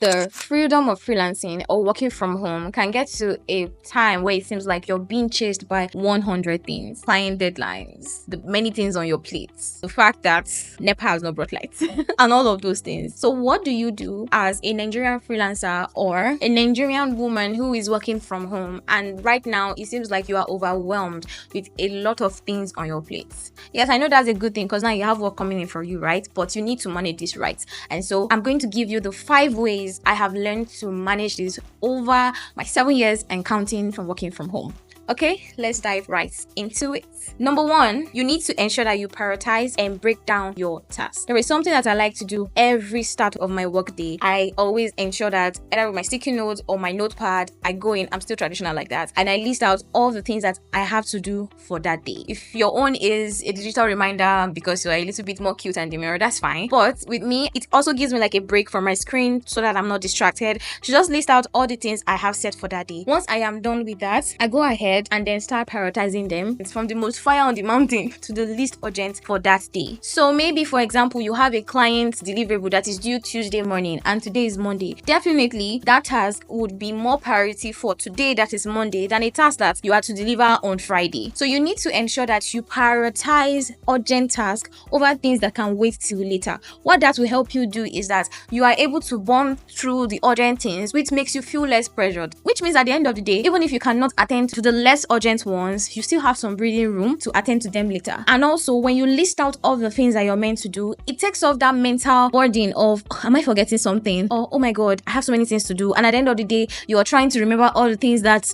The freedom of freelancing or working from home can get to a time where it seems like you're being chased by 100 things, client deadlines, the many things on your plate, the fact that NEPA has not brought lights, and all of those things. So what do you do as a Nigerian freelancer or a Nigerian woman who is working from home, and right now it seems like you are overwhelmed with a lot of things on your plate? Yes, I know that's a good thing because now you have work coming in for you, right? But you need to manage this right. And so I'm going to give you the 5 ways I have learned to manage this over my 7 years and counting from working from home. Okay, let's dive right into it. Number 1, you need to ensure that you prioritize and break down your tasks. There is something that I like to do every start of my work day. I always ensure that either with my sticky notes or my notepad, I go in, I'm still traditional like that, and I list out all the things that I have to do for that day. If your own is a digital reminder because you're a little bit more cute and demure, that's fine. But with me, it also gives me like a break from my screen so that I'm not distracted. To just list out all the things I have set for that day. Once I am done with that, I go ahead and then start prioritizing them. It's from the most fire on the mountain to the least urgent for that day. So maybe, for example, you have a client deliverable that is due Tuesday morning and today is Monday. Definitely that task would be more priority for today, that is Monday, than a task that you are to deliver on Friday. So you need to ensure that you prioritize urgent tasks over things that can wait till later. What that will help you do is that you are able to burn through the urgent things, which makes you feel less pressured, which means at the end of the day, even if you cannot attend to the less urgent ones, you still have some breathing room to attend to them later. And also, when you list out all the things that you're meant to do, it takes off that mental burden of, am I forgetting something? Or, oh my god, I have so many things to do. And at the end of the day, you are trying to remember all the things that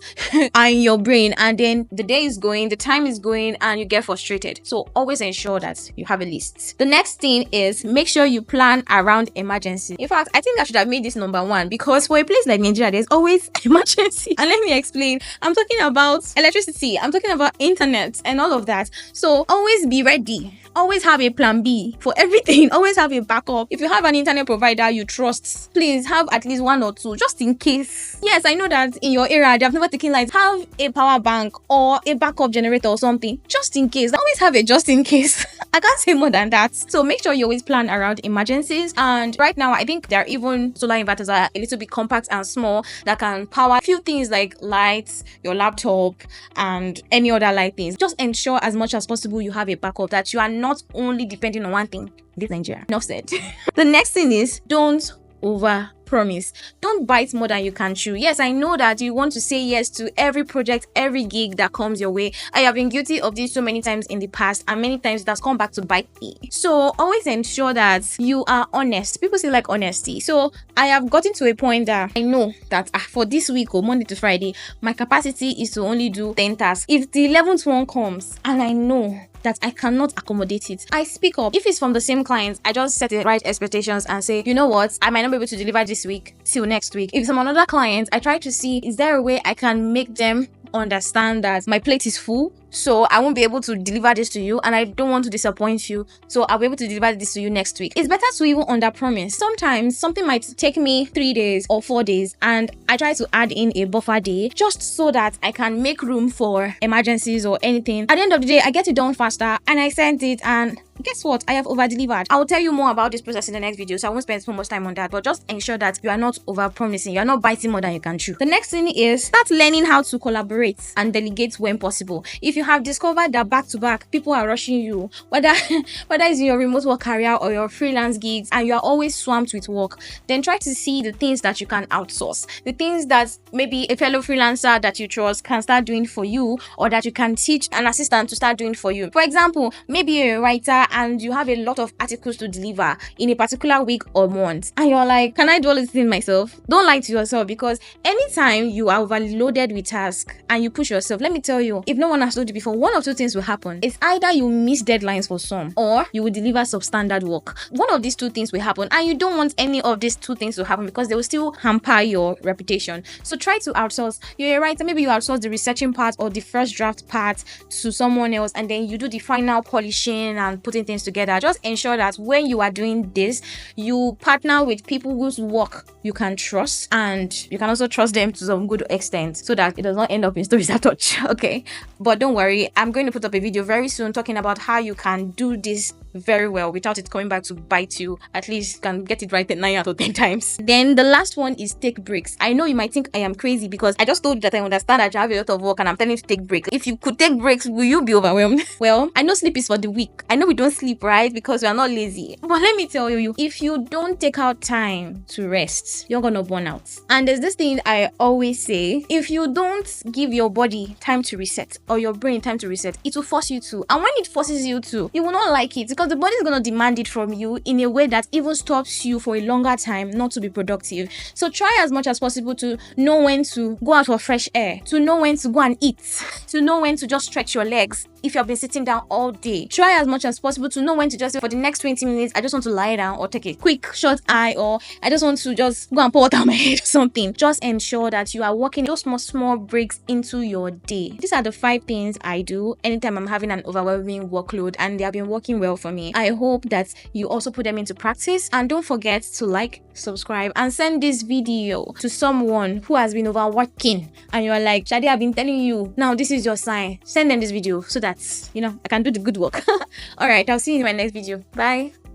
are in your brain, and then the day is going, the time is going, and you get frustrated. So always ensure that you have a list. The next thing is make sure you plan around emergency. In fact, I think I should have made this number 1 because for a place like Nigeria, there's always emergency. And let me explain. I'm talking about electricity, I'm talking about internet and all of that. So always be ready. Always have a plan B for everything. Always have a backup. If you have an internet provider you trust, please have at least 1 or 2 just in case. Yes, I know that in your area they have never taken lights. Have a power bank or a backup generator or something just in case. Always have a just in case. I can't say more than that. So make sure you always plan around emergencies. And right now I think there are even solar inverters that are a little bit compact and small that can power a few things like lights, your laptop, and any other light things. Just ensure as much as possible you have a backup, that you are not only depending on one thing. This Nigeria. Enough said. The next thing is don't overpromise. Don't bite more than you can chew. Yes, I know that you want to say yes to every project, every gig that comes your way. I have been guilty of this so many times in the past, and many times that's come back to bite me. So always ensure that you are honest. People say like honesty. So I have gotten to a point that I know that for this week or Monday to Friday, my capacity is to only do 10 tasks. If the 11th one comes and I know that I cannot accommodate it, I speak up. If it's from the same client, I just set the right expectations and say, you know what, I might not be able to deliver this week till next week. If it's from another client, I try to see, is there a way I can make them understand that my plate is full, so I won't be able to deliver this to you, and I don't want to disappoint you, so I'll be able to deliver this to you next week. It's better to even underpromise. Sometimes something might take me 3 days or 4 days, and I try to add in a buffer day just so that I can make room for emergencies or anything. At the end of the day, I get it done faster, and I sent it, and guess what? I have over-delivered. I'll tell you more about this process in the next video, so I won't spend so much time on that, but just ensure that you are not over-promising. You are not biting more than you can chew. The next thing is start learning how to collaborate and delegate when possible. If you have discovered that back-to-back people are rushing you, whether it's in your remote work career or your freelance gigs, and you are always swamped with work, then try to see the things that you can outsource. The things that maybe a fellow freelancer that you trust can start doing for you, or that you can teach an assistant to start doing for you. For example, maybe you're a writer and you have a lot of articles to deliver in a particular week or month, and you're like, can I do all this thing myself? Don't lie to yourself, because anytime you are overloaded with tasks and you push yourself, let me tell you, if no one has told you before, 1 of 2 things will happen. It's either you miss deadlines for some, or you will deliver substandard work. One of these 2 things will happen, and you don't want any of these 2 things to happen because they will still hamper your reputation. So try to outsource. You're a writer, maybe you outsource the researching part or the first draft part to someone else, and then you do the final polishing and putting things together. Just ensure that when you are doing this, you partner with people whose work you can trust, and you can also trust them to some good extent, so that it does not end up in stories that touch. Okay, but don't worry, I'm going to put up a video very soon talking about how you can do this very well without it coming back to bite you. At least you can get it right 9 out of 10 times. Then the last one is take breaks. I know you might think I am crazy because I just told you that I understand that you have a lot of work and I'm telling you to take breaks. If you could take breaks, will you be overwhelmed? Well, I know sleep is for the weak. I know we don't sleep, right? Because we are not lazy. But let me tell you, if you don't take out time to rest, you're gonna burn out. And there's this thing I always say, if you don't give your body time to reset or your brain time to reset, it will force you to. And when it forces you to, you will not like it because the body is gonna demand it from you in a way that even stops you for a longer time not to be productive. So try as much as possible to know when to go out for fresh air, to know when to go and eat, to know when to just stretch your legs. If you've been sitting down all day, try as much as possible to know when to just say, for the next 20 minutes, I just want to lie down or take a quick short eye, or I just want to just go and pour water on my head or something. Just ensure that you are working those small breaks into your day. These are the 5 things I do anytime I'm having an overwhelming workload, and they have been working well for me. I hope that you also put them into practice, and don't forget to like, subscribe, and send this video to someone who has been overworking and you're like, Shadi, I've been telling you, now this is your sign. Send them this video so that I can do the good work. All right, I'll see you in my next video. Bye.